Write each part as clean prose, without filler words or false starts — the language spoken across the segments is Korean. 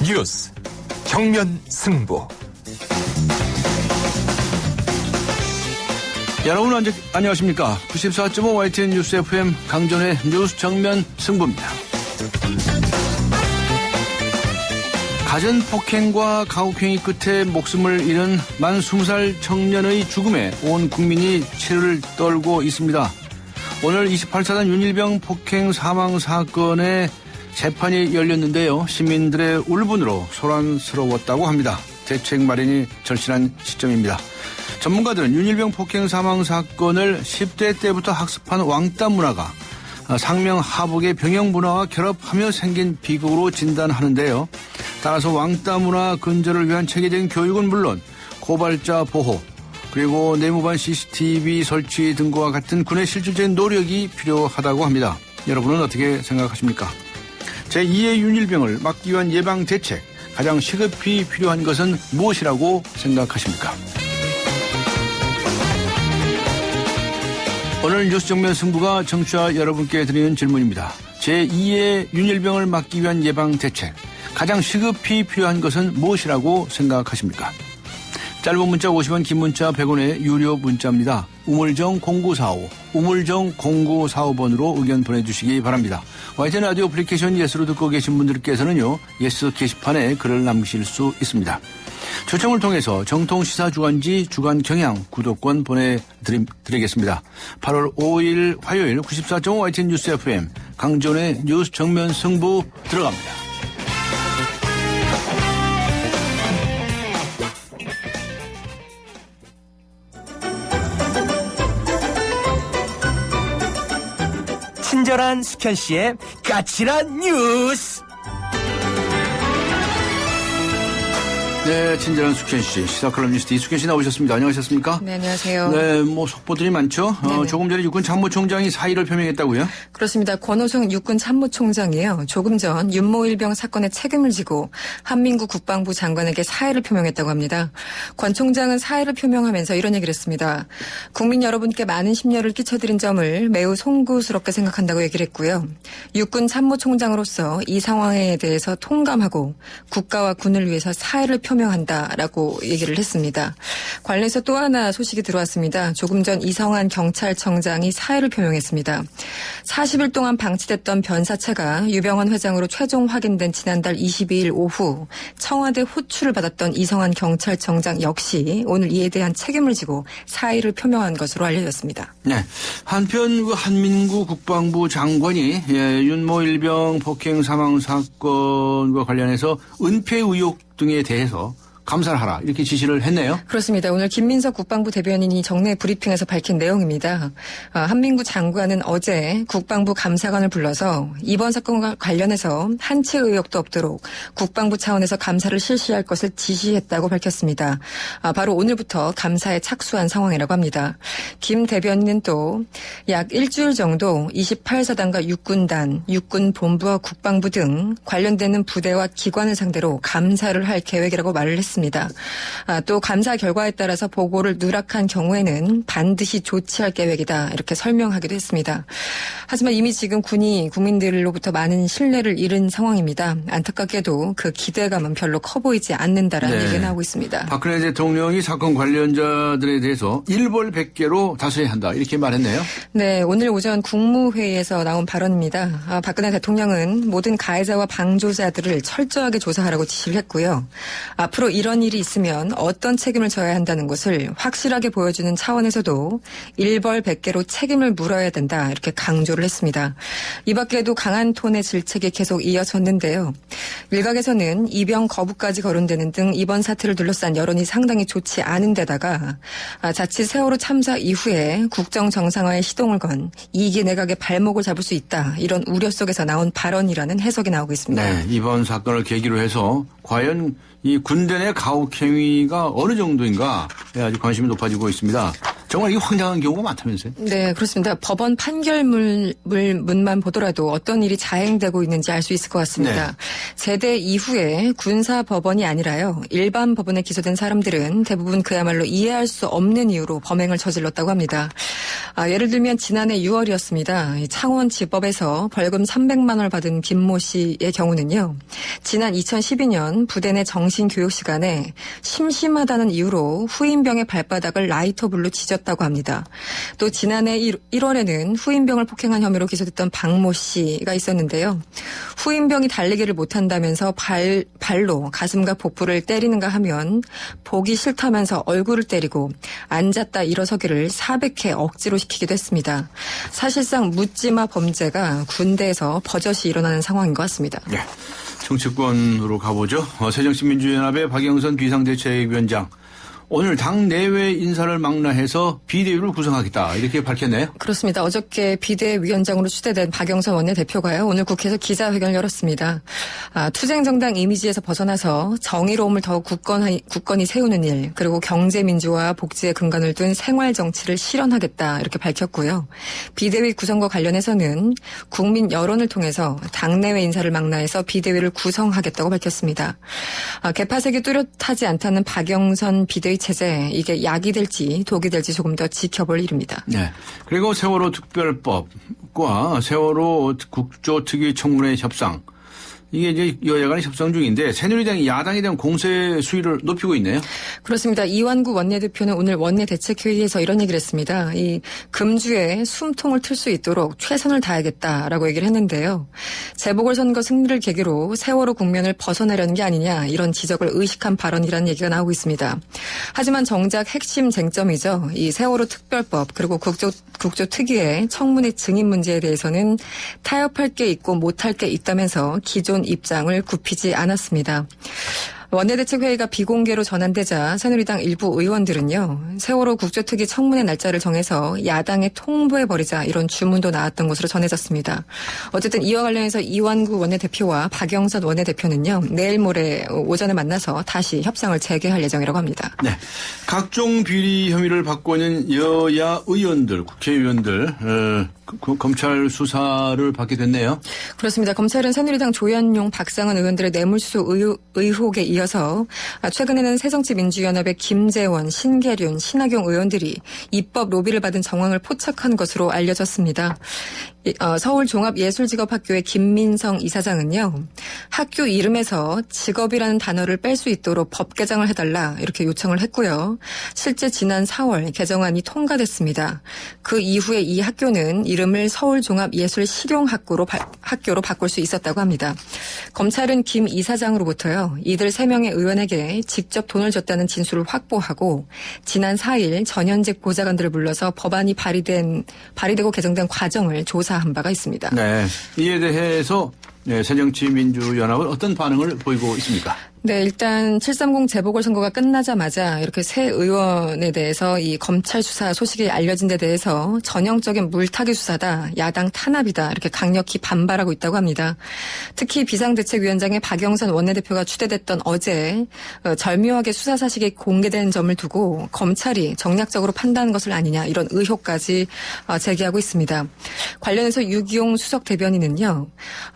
뉴스 정면 승부. 여러분 안녕하십니까. 94.5 YTN 뉴스 FM 강전의 뉴스 정면 승부입니다. 가전폭행과 가혹행위 끝에 목숨을 잃은 만 20살 청년의 죽음에 온 국민이 체를 떨고 있습니다. 오늘 28사단 윤일병 폭행 사망 사건의 재판이 열렸는데요. 시민들의 울분으로 소란스러웠다고 합니다. 대책 마련이 절실한 시점입니다. 전문가들은 윤일병 폭행 사망 사건을 10대 때부터 학습한 왕따 문화가 상명하복의 병영 문화와 결합하며 생긴 비극으로 진단하는데요. 따라서 왕따 문화 근절을 위한 체계적인 교육은 물론 고발자 보호, 그리고 내무반 CCTV 설치 등과 같은 군의 실질적인 노력이 필요하다고 합니다. 여러분은 어떻게 생각하십니까? 제2의 윤일병을 막기 위한 예방 대책, 가장 시급히 필요한 것은 무엇이라고 생각하십니까? 오늘 뉴스 정면 승부가 청취자 여러분께 드리는 질문입니다. 제2의 윤일병을 막기 위한 예방 대책, 가장 시급히 필요한 것은 무엇이라고 생각하십니까? 짧은 문자 50원, 긴 문자 100원의 유료 문자입니다. 우물정 0945, 우물정 0945번으로 의견 보내주시기 바랍니다. YTN 라디오 애플리케이션 예스로 듣고 계신 분들께서는요, 예스 게시판에 글을 남기실 수 있습니다. 초청을 통해서 정통시사 주간지 주간경향 구독권 보내드리겠습니다. 8월 5일 화요일 94.5 YTN 뉴스 FM 강전의 뉴스 정면 승부 들어갑니다. 친절한 숙현 씨의 까칠한 뉴스. 네, 친절한 숙현 씨, 시사칼럼 뉴스 이숙현 씨 나오셨습니다. 안녕하셨습니까? 네, 안녕하세요. 네, 속보들이 많죠. 조금 전에 육군 참모총장이 사의를 표명했다고요? 그렇습니다. 권오성 육군 참모총장이요. 조금 전 윤모일병 사건의 책임을 지고 한민구 국방부 장관에게 사의를 표명했다고 합니다. 권 총장은 사의를 표명하면서 이런 얘기를 했습니다. 국민 여러분께 많은 심려를 끼쳐드린 점을 매우 송구스럽게 생각한다고 얘기를 했고요. 육군 참모총장으로서 이 상황에 대해서 통감하고 국가와 군을 위해서 사의를 표명한다라고 얘기를 했습니다. 관련해서 또 하나 소식이 들어왔습니다. 조금 전 이성한 경찰청장이 사의를 표명했습니다. 40일 동안 방치됐던 변사체가 유병헌 회장으로 최종 확인된 지난달 22일 오후 청와대 호출을 받았던 이성한 경찰청장 역시 오늘 이에 대한 책임을 지고 사의를 표명한 것으로 알려졌습니다. 네. 한편 한민구 국방부 장관이 윤모 일병 폭행 사망 사건과 관련해서 은폐 의혹 등에 대해서 감사를 하라 이렇게 지시를 했네요. 그렇습니다. 오늘 김민석 국방부 대변인이 정례 브리핑에서 밝힌 내용입니다. 한민구 장관은 어제 국방부 감사관을 불러서 이번 사건과 관련해서 한치 의혹도 없도록 국방부 차원에서 감사를 실시할 것을 지시했다고 밝혔습니다. 바로 오늘부터 감사에 착수한 상황이라고 합니다. 김 대변인은 또 약 일주일 정도 28사단과 육군단, 육군본부와 국방부 등 관련되는 부대와 기관을 상대로 감사를 할 계획이라고 말을 했습니다. 또 감사 결과에 따라서 보고를 누락한 경우에는 반드시 조치할 계획이다 이렇게 설명하기도 했습니다. 하지만 이미 지금 군이 국민들로부터 많은 신뢰를 잃은 상황입니다. 안타깝게도 그 기대감은 별로 커 보이지 않는다라는 얘기가 나오고 있습니다. 박근혜 대통령이 사건 관련자들에 대해서 일벌 100개로 다스려야 한다 이렇게 말했네요. 네, 오늘 오전 국무회의에서 나온 발언입니다. 박근혜 대통령은 모든 가해자와 방조자들을 철저하게 조사하라고 지시를 했고요. 앞으로 이런 일이 있으면 어떤 책임을 져야 한다는 것을 확실하게 보여주는 차원에서도 일벌 100개로 책임을 물어야 된다 이렇게 강조를 했습니다. 이 밖에도 강한 톤의 질책이 계속 이어졌는데요. 일각에서는 입영 거부까지 거론되는 등 이번 사태를 둘러싼 여론이 상당히 좋지 않은 데다가 자칫 세월호 참사 이후에 국정 정상화에 시동을 건 2기 내각의 발목을 잡을 수 있다 이런 우려 속에서 나온 발언이라는 해석이 나오고 있습니다. 네, 이번 사건을 계기로 해서 과연 이 군대 내 가혹행위가 어느 정도인가 아주 관심이 높아지고 있습니다. 정말 이게 황당한 경우가 많다면서요? 네, 그렇습니다. 법원 판결문만 보더라도 어떤 일이 자행되고 있는지 알 수 있을 것 같습니다. 네. 제대 이후에 군사 법원이 아니라요. 일반 법원에 기소된 사람들은 대부분 그야말로 이해할 수 없는 이유로 범행을 저질렀다고 합니다. 예를 들면 지난해 6월이었습니다. 창원지법에서 벌금 300만 원을 받은 김모 씨의 경우는요. 지난 2012년 부대 내 정신교육 시간에 심심하다는 이유로 후임병의 발바닥을 라이터불로 지졌다고 합니다. 또 지난해 1월에는 후임병을 폭행한 혐의로 기소됐던 박모 씨가 있었는데요. 후임병이 달리기를 못한다면서 발로 가슴과 복부를 때리는가 하면 보기 싫다면서 얼굴을 때리고 앉았다 일어서기를 400회 억지로 시키기도 했습니다. 사실상 묻지마 범죄가 군대에서 버젓이 일어나는 상황인 것 같습니다. 네. 정치권으로 가보죠. 새정치민주연합의 박영선 비상대책위원장. 오늘 당 내외 인사를 망라해서 비대위를 구성하겠다 이렇게 밝혔네요. 그렇습니다. 어저께 비대위원장으로 추대된 박영선 원내대표가요. 오늘 국회에서 기자회견을 열었습니다. 투쟁정당 이미지에서 벗어나서 정의로움을 더 굳건히 세우는 일 그리고 경제민주화 복지의 근간을 둔 생활정치를 실현하겠다 이렇게 밝혔고요. 비대위 구성과 관련해서는 국민 여론을 통해서 당내외 인사를 망라해서 비대위를 구성하겠다고 밝혔습니다. 개파색이 뚜렷하지 않다는 박영선 비대위 체제 이게 약이 될지 독이 될지 조금 더 지켜볼 일입니다. 네. 그리고 세월호 특별법과 세월호 국조특위 청문회 협상. 이게 이제 여야 간의 협상 중인데 새누리당이 야당에 대한 공세 수위를 높이고 있네요. 그렇습니다. 이완구 원내대표는 오늘 원내대책회의에서 이런 얘기를 했습니다. 이 금주에 숨통을 틀 수 있도록 최선을 다하겠다라고 얘기를 했는데요. 재보궐선거 승리를 계기로 세월호 국면을 벗어나려는 게 아니냐 이런 지적을 의식한 발언이라는 얘기가 나오고 있습니다. 하지만 정작 핵심 쟁점이죠. 이 세월호 특별법 그리고 국조특위의 청문회 증인 문제에 대해서는 타협할 게 있고 못할 게 있다면서 기존 입장을 굽히지 않았습니다. 원내대책회의가 비공개로 전환되자 새누리당 일부 의원들은요. 세월호 국조특위 청문회 날짜를 정해서 야당에 통보해버리자 이런 주문도 나왔던 것으로 전해졌습니다. 어쨌든 이와 관련해서 이완구 원내대표와 박영선 원내대표는요. 내일 모레 오전에 만나서 다시 협상을 재개할 예정이라고 합니다. 네, 각종 비리 혐의를 받고 있는 여야 의원들, 국회의원들 검찰 수사를 받게 됐네요. 그렇습니다. 검찰은 새누리당 조현용, 박상은 의원들의 뇌물수수 의혹에 이어서 최근에는 새정치민주연합의 김재원, 신계륜, 신하경 의원들이 입법 로비를 받은 정황을 포착한 것으로 알려졌습니다. 서울종합예술직업학교의 김민성 이사장은요. 학교 이름에서 직업이라는 단어를 뺄 수 있도록 법 개정을 해달라 이렇게 요청을 했고요. 실제 지난 4월 개정안이 통과됐습니다. 그 이후에 이 학교는 이름을 서울종합예술실용학교로 바꿀 수 있었다고 합니다. 검찰은 김 이사장으로부터요. 이들 3명의 의원에게 직접 돈을 줬다는 진술을 확보하고 지난 4일 전현직 보좌관들을 불러서 법안이 발의되고 개정된 과정을 조사한 바가 있습니다. 네, 이에 대해서 새정치민주연합은 어떤 반응을 보이고 있습니까? 네, 일단 730 재보궐선거가 끝나자마자 이렇게 새 의원에 대해서 이 검찰 수사 소식이 알려진 데 대해서 전형적인 물타기 수사다, 야당 탄압이다 이렇게 강력히 반발하고 있다고 합니다. 특히 비상대책위원장의 박영선 원내대표가 추대됐던 어제 절묘하게 수사 사실이 공개된 점을 두고 검찰이 정략적으로 판단한 것을 아니냐 이런 의혹까지 제기하고 있습니다. 관련해서 유기용 수석 대변인은요.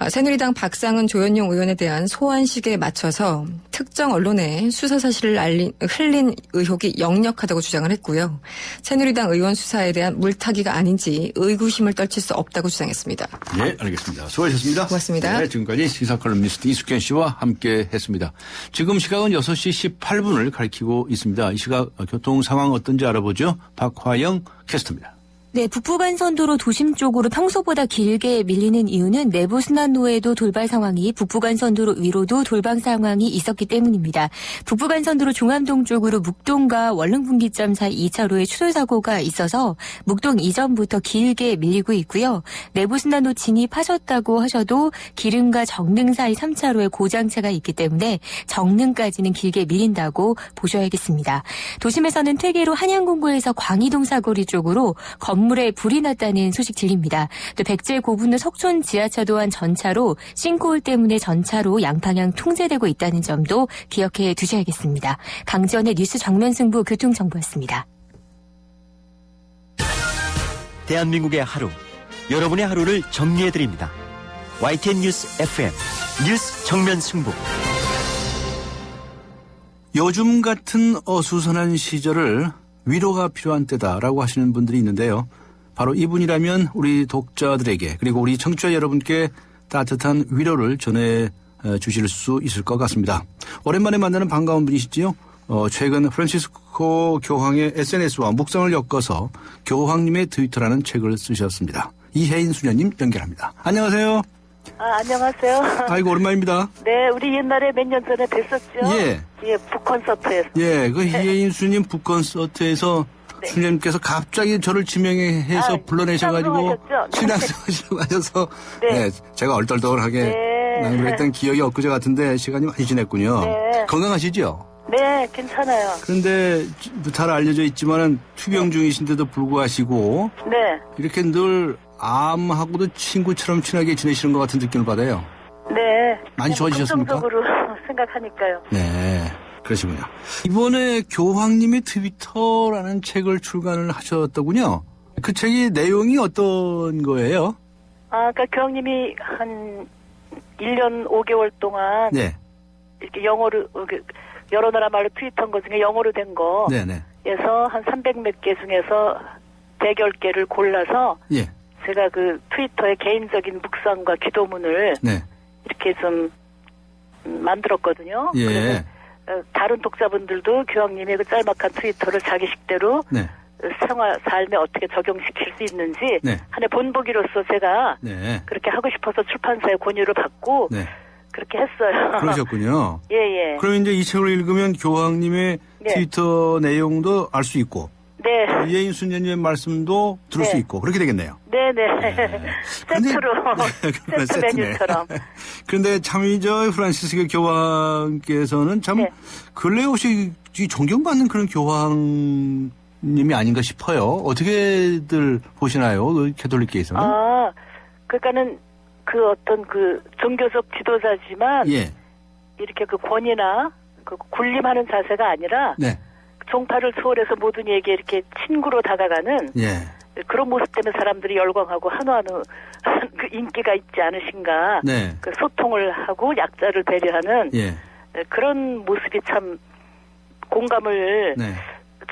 새누리당 박상은 조현용 의원에 대한 소환식에 맞춰서 특정 언론에 수사 사실을 흘린 의혹이 역력하다고 주장을 했고요. 새누리당 의원 수사에 대한 물타기가 아닌지 의구심을 떨칠 수 없다고 주장했습니다. 네, 알겠습니다. 수고하셨습니다. 고맙습니다. 네, 지금까지 시사컬럼니스트 이숙현 씨와 함께했습니다. 지금 시각은 6시 18분을 가리키고 있습니다. 이 시각 교통 상황 어떤지 알아보죠. 박화영 캐스터입니다. 네, 북부간선도로 도심 쪽으로 평소보다 길게 밀리는 이유는 내부순환로에도 돌발 상황이 북부간선도로 위로도 돌발 상황이 있었기 때문입니다. 북부간선도로 종암동 쪽으로 묵동과 원릉분기점 사이 2차로에 추돌사고가 있어서 묵동 이전부터 길게 밀리고 있고요. 내부순환로 진입하셨다고 하셔도 기름과 정릉 사이 3차로에 고장차가 있기 때문에 정릉까지는 길게 밀린다고 보셔야겠습니다. 도심에서는 퇴계로 한양공고에서 광희동 사거리 쪽으로 건물에 불이 났다는 소식 들립니다. 또 백제 고분로 석촌 지하차 또한 전차로 싱크홀 때문에 전차로 양방향 통제되고 있다는 점도 기억해 두셔야겠습니다. 강지원의 뉴스 정면 승부 교통정보였습니다. 대한민국의 하루, 여러분의 하루를 정리해드립니다. YTN 뉴스 FM, 뉴스 정면 승부. 요즘 같은 어수선한 시절을 위로가 필요한 때다라고 하시는 분들이 있는데요. 바로 이분이라면 우리 독자들에게 그리고 우리 청취자 여러분께 따뜻한 위로를 전해 주실 수 있을 것 같습니다. 오랜만에 만나는 반가운 분이시지요. 최근 프란치스코 교황의 SNS와 묵상을 엮어서 교황님의 트위터라는 책을 쓰셨습니다. 이혜인 수녀님 연결합니다. 안녕하세요. 안녕하세요. 아이고 오랜만입니다. 네, 우리 옛날에 몇 년 전에 뵀었죠. 예. 예, 북콘서트에서. 예, 그 이혜인 수녀님 북콘서트에서 네. 수녀님께서 갑자기 저를 지명해서 불러내셔가지고 신앙생활이라고 하셔서 네. 제가 얼떨떨하게 네. 낭독했던 기억이 엊그제 같은데 시간이 많이 지냈군요. 네. 건강하시죠? 네, 괜찮아요. 그런데 잘 알려져 있지만은 투병 중이신데도 불구하시고 네, 이렇게 늘 암하고도 친구처럼 친하게 지내시는 것 같은 느낌을 받아요. 네. 많이 좋아지셨습니까? 긍정적으로 생각하니까요. 네, 그러시군요. 이번에 교황님의 트위터라는 책을 출간을 하셨더군요. 그 책이 내용이 어떤 거예요? 그러니까 교황님이 한 1년 5개월 동안 네, 이렇게 영어로 여러 나라 말로 트윗한 것 중에 영어로 된 거. 네네. 에서 한 300몇 개 중에서 110개를 골라서 예, 제가 그 트위터의 개인적인 묵상과 기도문을 네, 이렇게 좀 만들었거든요. 예, 그래서 다른 독자분들도 교황님의 그 짤막한 트위터를 자기 식대로 네, 생활 삶에 어떻게 적용시킬 수 있는지 네. 하나의 본보기로서 제가 네, 그렇게 하고 싶어서 출판사의 권유를 받고 네. 그렇게 했어요. 그러셨군요. 예. 그럼 이제 이 책을 읽으면 교황님의 네. 트위터 내용도 알 수 있고, 네. 이혜인 수녀님의 말씀도 들을 네. 수 있고, 그렇게 되겠네요. 네네. 세트로. 그러면 세트 세트네. 메뉴처럼. 그런데 참, 프란시스코 교황께서는 참, 네. 근래에 혹시 존경받는 그런 교황님이 아닌가 싶어요. 어떻게들 보시나요? 그 캐톨릭계에서는? 그러니까는 그 어떤 그 종교적 지도자지만 예. 이렇게 그 권위나 그 군림하는 자세가 아니라 네. 종파를 초월해서 모든 이에게 이렇게 친구로 다가가는 예. 그런 모습 때문에 사람들이 열광하고 한화하는 그 인기가 있지 않으신가. 네. 그 소통을 하고 약자를 배려하는 예. 그런 모습이 참 공감을 네.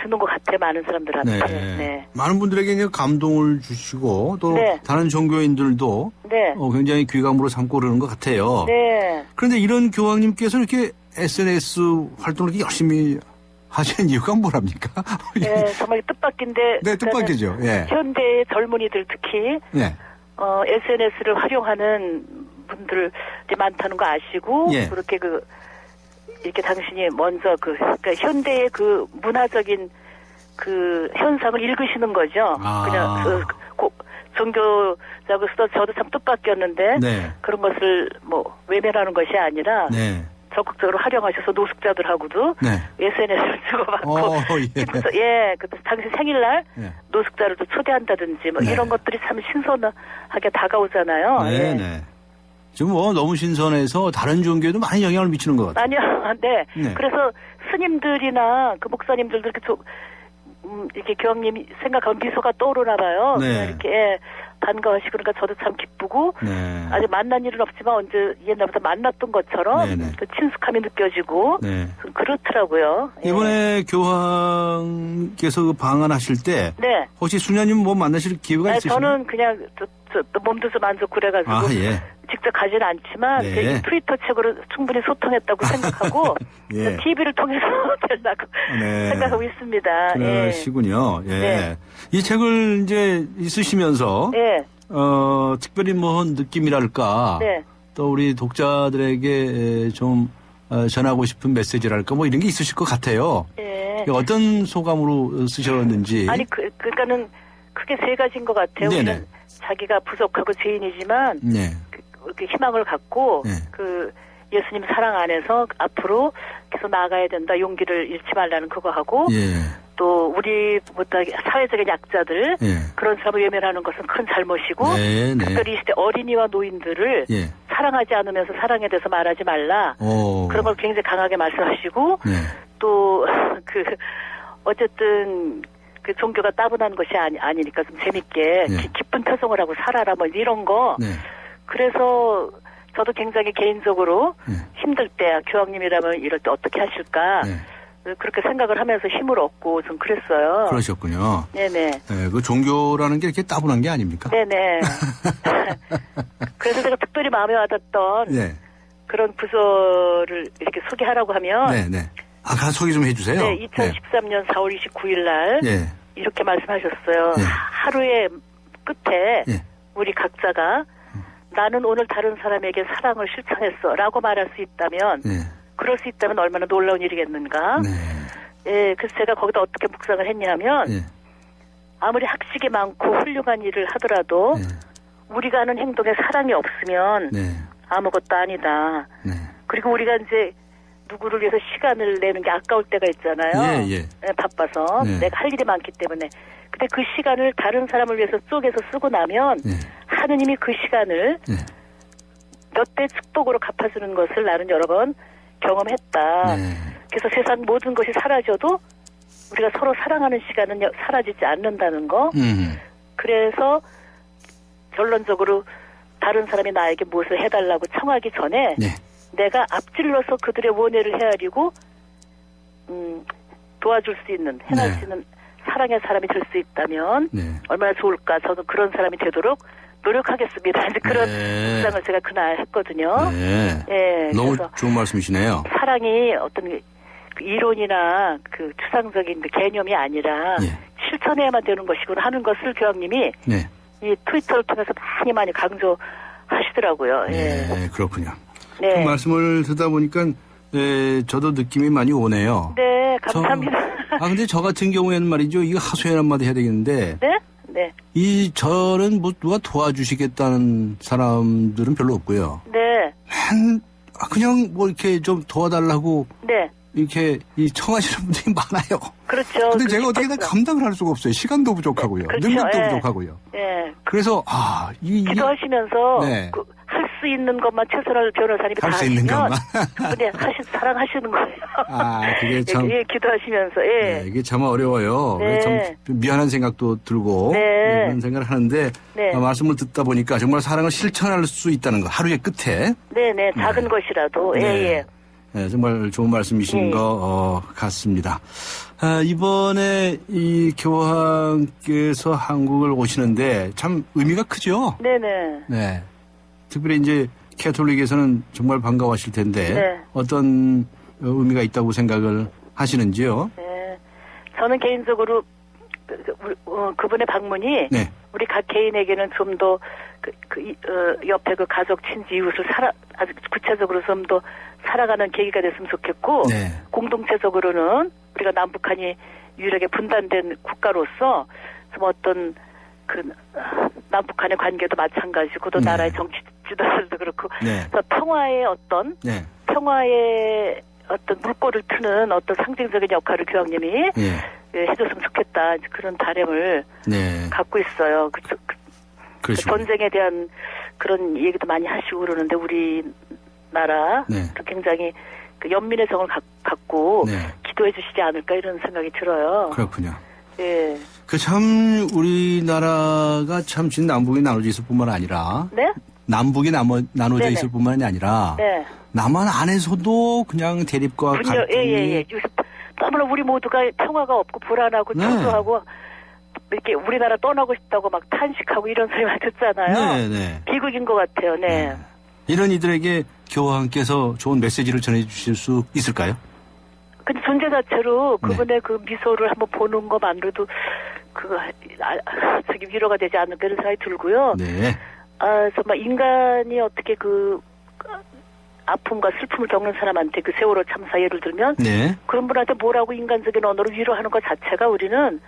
주는 것 같아요. 많은 사람들한테. 네. 네. 많은 분들에게 이제 감동을 주시고 또 네. 다른 종교인들도 네. 굉장히 귀감으로 삼고 그러는 것 같아요. 네. 그런데 이런 교황님께서 이렇게 SNS 활동을 이렇게 열심히 하시는 이유가 뭐랍니까? 네, 정말 뜻밖인데. 네, 뜻밖이죠. 예. 현대의 젊은이들 특히 예. SNS를 활용하는 분들이 많다는 거 아시고 예. 그렇게 이렇게 당신이 먼저 그러니까 현대의 그 문화적인 그 현상을 읽으시는 거죠. 그냥 종교자로서 저도 참 뜻밖이었는데 네. 그런 것을 뭐 외면하는 것이 아니라 네. 적극적으로 활용하셔서 노숙자들하고도 네. SNS를 주고받고 예. 그 당시 생일날 예. 노숙자를 또 초대한다든지 뭐 네. 이런 것들이 참 신선하게 다가오잖아요. 네, 예. 네. 지금 너무 신선해서 다른 종교에도 많이 영향을 미치는 것 같아요. 아니요, 네. 네. 그래서 스님들이나 그 목사님들도 이렇게 이렇게 교황님이 생각하면 미소가 떠오르나 봐요. 네. 이렇게 반가워하시고 그러니까 저도 참 기쁘고 네. 아직 만난 일은 없지만 언제 옛날부터 만났던 것처럼 네네. 그 친숙함이 느껴지고 네. 그렇더라고요. 예. 이번에 교황께서 그 방한하실 때 네. 혹시 수녀님 뭐 만나실 기회가 아니, 있으신가요? 저는 그냥 몸도 좀 안 좋고 그래가지고 예. 직접 가지는 않지만 네. 제 트위터 책으로 충분히 소통했다고 생각하고 예. TV를 통해서 되려고 네. 생각하고 있습니다. 그러시군요. 예. 네. 이 책을 이제 쓰시면서 예. 특별히 뭐 느낌이랄까 네. 또 우리 독자들에게 좀 전하고 싶은 메시지랄까 뭐 이런 게 있으실 것 같아요. 예. 어떤 소감으로 쓰셨는지. 아니 그러니까는 크게 세 가지인 것 같아요. 네네. 우리는 자기가 부족하고 죄인이지만 네. 그 희망을 갖고 네. 그 예수님 사랑 안에서 앞으로 계속 나아가야 된다. 용기를 잃지 말라는 그거 하고 예. 또 우리보다 사회적인 약자들 예. 그런 사람을 외면하는 것은 큰 잘못이고 네, 네. 특별히 이 시대 어린이와 노인들을 예. 사랑하지 않으면서 사랑에 대해서 말하지 말라. 그런 걸 굉장히 강하게 말씀하시고 네. 또 어쨌든 그 종교가 따분한 것이 아니니까 좀 재밌게 네. 기쁜 표정을 하고 살아라 뭐 이런 거. 네. 그래서 저도 굉장히 개인적으로 네. 힘들 때 교황님이라면 이럴 때 어떻게 하실까 네. 그렇게 생각을 하면서 힘을 얻고 좀 그랬어요. 그러셨군요. 네네. 네, 그 종교라는 게 이렇게 따분한 게 아닙니까? 네네. 그래서 제가 특별히 마음에 와닿던 네. 그런 부서를 이렇게 소개하라고 하면 네, 네. 아까 소개 좀 해주세요. 네, 2013년 4월 29일 날 네. 이렇게 말씀하셨어요. 네. 하루의 끝에 네. 우리 각자가 나는 오늘 다른 사람에게 사랑을 실천했어 라고 말할 수 있다면 네. 그럴 수 있다면 얼마나 놀라운 일이겠는가. 네. 예, 그래서 제가 거기다 어떻게 묵상을 했냐면 네. 아무리 학식이 많고 훌륭한 일을 하더라도 네. 우리가 하는 행동에 사랑이 없으면 네. 아무것도 아니다. 네. 그리고 우리가 이제 누구를 위해서 시간을 내는 게 아까울 때가 있잖아요. 예, 예. 예, 바빠서 네. 내가 할 일이 많기 때문에. 근데 그 시간을 다른 사람을 위해서 쪼개서 쓰고 나면 네. 하느님이 그 시간을 네. 몇 배 축복으로 갚아주는 것을 나는 여러 번 경험했다. 네. 그래서 세상 모든 것이 사라져도 우리가 서로 사랑하는 시간은 사라지지 않는다는 거. 그래서 결론적으로 다른 사람이 나에게 무엇을 해달라고 청하기 전에 네. 내가 앞질러서 그들의 원해를 헤아리고 도와줄 수 있는, 해낼 네. 수 있는 사랑의 사람이 될 수 있다면 네. 얼마나 좋을까. 저는 그런 사람이 되도록 노력하겠습니다. 이제 그런 네. 주장을 제가 그날 했거든요. 네. 예, 너무 그래서 좋은 말씀이시네요. 사랑이 어떤 그 이론이나 그 추상적인 그 개념이 아니라 예. 실천해야만 되는 것이구나 하는 것을 교황님이 네. 이 트위터를 통해서 많이 강조하시더라고요. 예. 네, 그렇군요. 그 네. 말씀을 듣다 보니까 저도 느낌이 많이 오네요. 네, 감사합니다. 근데 저 같은 경우에는 말이죠. 이거 하소연 한마디 해야 되겠는데 네? 네. 저는 뭐 누가 도와주시겠다는 사람들은 별로 없고요. 네. 그냥 뭐 이렇게 좀 도와달라고 네. 이렇게 청하시는 분들이 많아요. 그렇죠. 근데 제가 그렇죠. 어떻게 다 감당을 할 수가 없어요. 시간도 부족하고요. 그렇죠. 능력도 예. 부족하고요. 예. 그래서 기도하시면서 네. 할 수 있는 것만 최선을 변호사님이 다 할 수 있는 하시면 것만. 그분이 사랑하시는 거예요. 그게 참 예, 기도하시면서 예. 네, 이게 참 어려워요. 네. 참 미안한 생각도 들고 네. 그런 생각을 하는데 네. 말씀을 듣다 보니까 정말 사랑을 실천할 수 있다는 거 하루의 끝에 네네 작은 네. 것이라도 네. 예예. 네, 정말 좋은 말씀이신 네. 것 같습니다. 이번에 이 교황께서 한국을 오시는데 참 의미가 크죠? 네네. 네. 특별히 이제 캐톨릭에서는 정말 반가워하실 텐데 네. 어떤 의미가 있다고 생각을 하시는지요? 네. 저는 개인적으로 그분의 방문이 네. 우리 각 개인에게는 좀 더 옆에 그 가족, 친지, 이웃을 아주 구체적으로 좀 더 살아가는 계기가 됐으면 좋겠고 네. 공동체적으로는 우리가 남북한이 유일하게 분단된 국가로서 좀 어떤 그 남북한의 관계도 마찬가지고 또 네. 나라의 정치 지도자들도 그렇고 네. 그래서 평화의 어떤 네. 평화의 어떤 물꼬를 트는 어떤 상징적인 역할을 교황님이 네. 해줬으면 좋겠다 그런 바람을 네. 갖고 있어요. 그러시군요. 전쟁에 대한 그런 얘기도 많이 하시고 그러는데 우리나라 네. 굉장히 그 연민의 정을 갖고 네. 기도해 주시지 않을까 이런 생각이 들어요. 그렇군요. 예. 참 우리나라가 참 지금 남북이 나눠져 있을 뿐만 아니라 네? 남북이 나눠져 네네. 있을 뿐만이 아니라 네. 남한 안에서도 그냥 대립과 갈등이 예. 요새 너무나 우리 모두가 평화가 없고 불안하고 네. 초조하고 이렇게 우리나라 떠나고 싶다고 막 탄식하고 이런 소리 많이 듣잖아요. 네. 비극인 것 같아요. 네. 이런 이들에게 교황께서 좋은 메시지를 전해주실 수 있을까요? 근데 존재 자체로 네. 그분의 그 미소를 한번 보는 것만으로도 저기 위로가 되지 않을까 이런 생각이 들고요. 네. 정말 인간이 어떻게 그 아픔과 슬픔을 겪는 사람한테 그 세월호 참사 예를 들면 네. 그런 분한테 뭐라고 인간적인 언어로 위로하는 것 자체가 우리는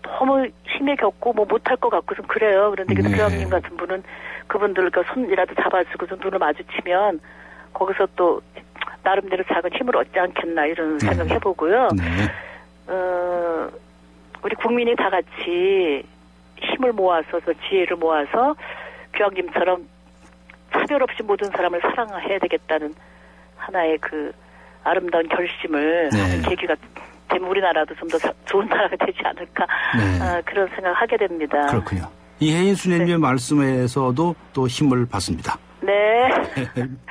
너무 힘에 겪고 뭐 못할 것 같고 좀 그래요. 그런데 네. 교황님 같은 분은 그분들 그 손이라도 잡아주고 좀 눈을 마주치면 거기서 또 나름대로 작은 힘을 얻지 않겠나 이런 생각 해보고요. 네. 우리 국민이 다 같이 힘을 모아서 저 지혜를 모아서 교황님처럼 차별 없이 모든 사람을 사랑해야 되겠다는 하나의 그 아름다운 결심을 네. 하는 계기가 되면 우리나라도 좀 더 좋은 나라가 되지 않을까 네. 그런 생각을 하게 됩니다. 그렇군요. 이혜인 수녀님의 말씀에서도 또 힘을 받습니다. 네.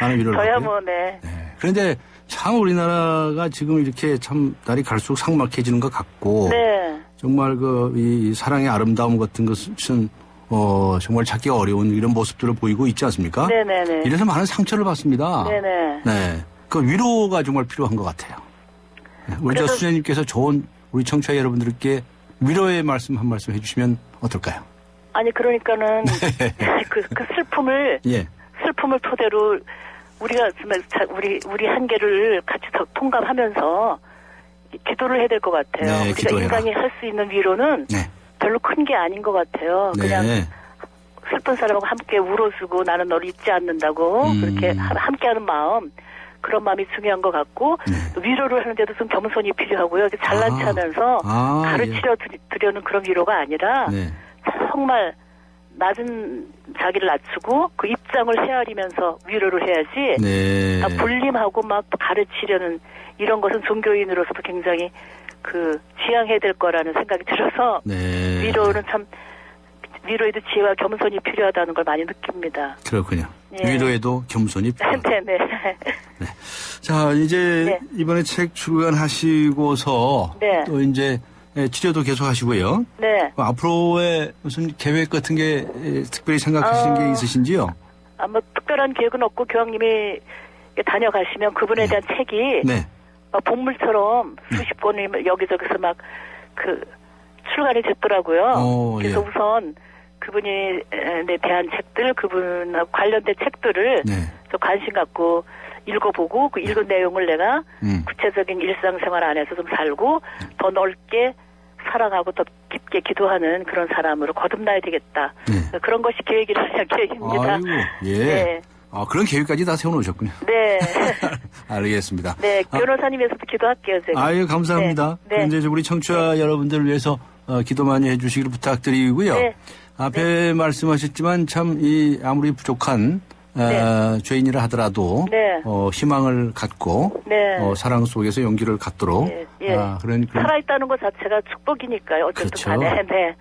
많은 위로를 저야 받고요. 뭐 네. 네. 그런데 참 우리나라가 지금 이렇게 참 날이 갈수록 삭막해지는 것 같고 네. 정말 이 사랑의 아름다움 같은 것은 정말 찾기가 어려운 이런 모습들을 보이고 있지 않습니까? 네네네. 이래서 많은 상처를 받습니다. 네네. 네. 그 위로가 정말 필요한 것 같아요. 네. 우리 저 수녀님께서 좋은 우리 청취자 여러분들께 위로의 말씀 한 말씀 해주시면 어떨까요? 아니 그러니까는 그 슬픔을 예. 슬픔을 토대로 우리가 정말 우리 한계를 같이 더 통감하면서 기도를 해야 될 것 같아요. 네, 우리가 기도해라. 인간이 할 수 있는 위로는 네. 별로 큰 게 아닌 것 같아요. 그냥 네. 슬픈 사람하고 함께 울어주고 나는 너를 잊지 않는다고 그렇게 함께하는 마음 그런 마음이 중요한 것 같고 네. 위로를 하는데도 좀 겸손이 필요하고요. 잘난 체하면서 가르치려 드려는 그런 위로가 아니라 네. 정말 낮은 자기를 낮추고 그 입장을 헤아리면서 위로를 해야지 네. 불림하고 막 가르치려는 이런 것은 종교인으로서도 굉장히 지양해야 될 거라는 생각이 들어서 네. 위로에도 지혜와 겸손이 필요하다는 걸 많이 느낍니다. 그렇군요. 예. 위로에도 겸손이 필요하다. 네네. 네. 자, 이제 네. 이번에 책 출간하시고서 네. 또 이제 치료도 계속 하시고요. 네. 앞으로의 무슨 계획 같은 게 특별히 생각하시는 게 있으신지요? 뭐 특별한 계획은 없고 교황님이 다녀가시면 그분에 대한 책이 네. 본물처럼 수십 권이 여기저기서 막 출간이 됐더라고요. 그래서 예. 우선 그분이 대한 책들, 그분 관련된 책들을 네. 또 관심 갖고 읽어보고 그 읽은 내용을 내가 구체적인 일상생활 안에서 좀 살고 더 넓게 사랑하고 더 깊게 기도하는 그런 사람으로 거듭나야 되겠다. 네. 그런 것이 계획이라는 계획입니다. 아이고, 예. 네. 그런 계획까지 다 세워놓으셨군요. 네. 알겠습니다. 네, 변호사님에서도 기도할게요, 제가. 아유, 감사합니다. 네. 이제 우리 청취자 여러분들을 위해서 기도 많이 해주시기를 부탁드리고요. 네. 앞에 말씀하셨지만 참 아무리 부족한 죄인이라 하더라도 네. 희망을 갖고 네. 사랑 속에서 용기를 갖도록 예. 그런 살아있다는 것 자체가 축복이니까요. 어쨌든 그렇죠. 간에. 네.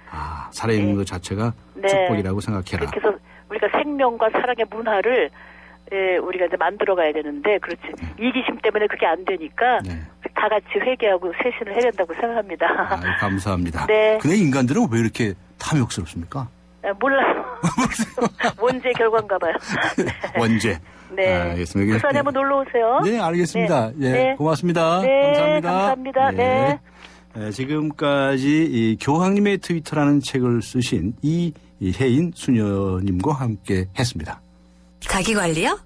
살아있는 것 자체가 네. 축복이라고 생각해라. 그렇게 해서 우리가 생명과 사랑의 문화를 우리가 이제 만들어가야 되는데 그렇지 이기심 때문에 그게 안 되니까 네. 다 같이 회개하고 쇄신을 해야 된다고 생각합니다. 감사합니다. 네. 근데 인간들은 왜 이렇게 탐욕스럽습니까? 몰라요. 원죄 결과인가 봐요. 원죄. 네. 알겠습니다. 부산에 한번 놀러 오세요. 네, 알겠습니다. 네. 예, 네. 고맙습니다. 네, 감사합니다. 감사합니다. 네. 지금까지 이 교황님의 트위터라는 책을 쓰신 이혜인 수녀님과 함께 했습니다. 자기 관리요?